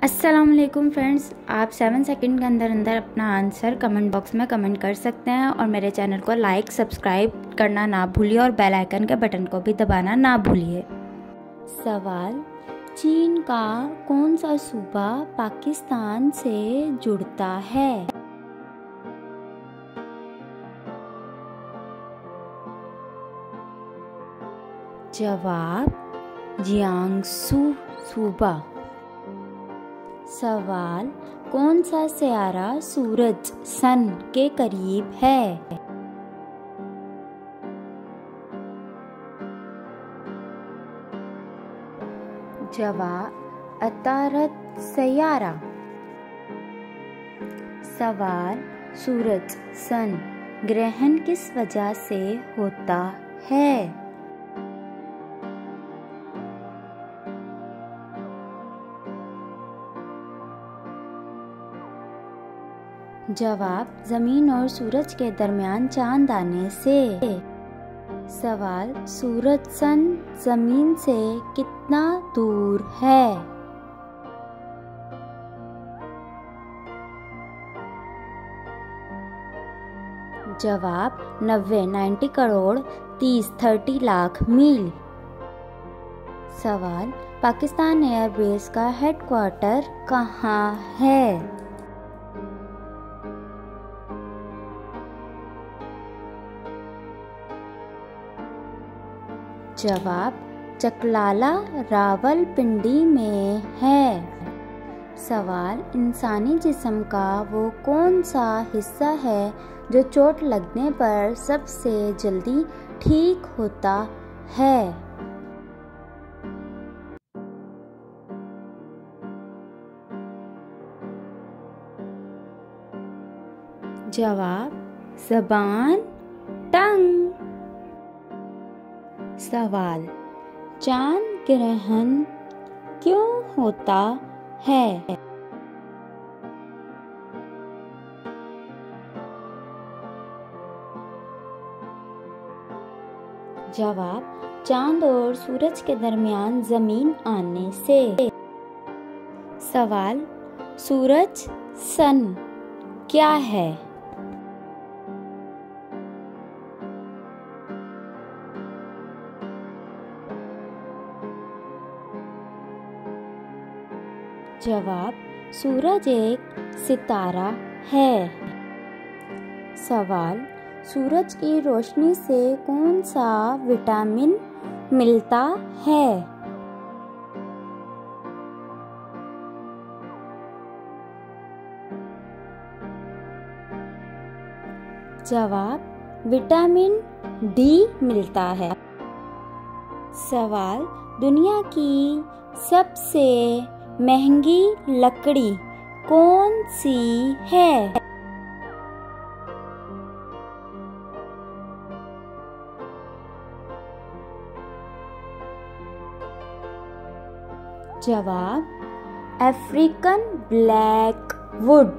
अस्सलामुअलैकुम फ्रेंड्स, आप 7 सेकंड के अंदर अंदर अपना आंसर कमेंट बॉक्स में कमेंट कर सकते हैं और मेरे चैनल को लाइक सब्सक्राइब करना ना भूलिए और बेल आइकन के बटन को भी दबाना ना भूलिए। सवाल, चीन का कौन सा सूबा पाकिस्तान से जुड़ता है? जवाब, जियांगसू सूबा। सवाल, कौन सा सियारा सूरज सन के करीब है? जवाब, अतारत सियारा। सवाल, सूरज सन ग्रहण किस वजह से होता है? जवाब, जमीन और सूरज के दरमियान चांद आने से। सवाल, सूरज सन जमीन से कितना दूर है? जवाब, 90 करोड़ 30 लाख मील। सवाल, पाकिस्तान एयरबेस का हेडक्वार्टर कहाँ है? जवाब, चकलाला रावलपिंडी में है। सवाल, इंसानी जिस्म का वो कौन सा हिस्सा है जो चोट लगने पर सबसे जल्दी ठीक होता है? जवाब, ज़बान, टंग। सवाल, चांद ग्रहण क्यों होता है? जवाब, चांद और सूरज के दरमियान जमीन आने से। सवाल, सूरज सन क्या है? जवाब, सूरज एक सितारा है। सवाल, सूरज की रोशनी से कौन सा विटामिन मिलता है? जवाब, विटामिन डी मिलता है। सवाल, दुनिया की सबसे महंगी लकड़ी कौन सी है? जवाब, अफ्रीकन ब्लैक वुड।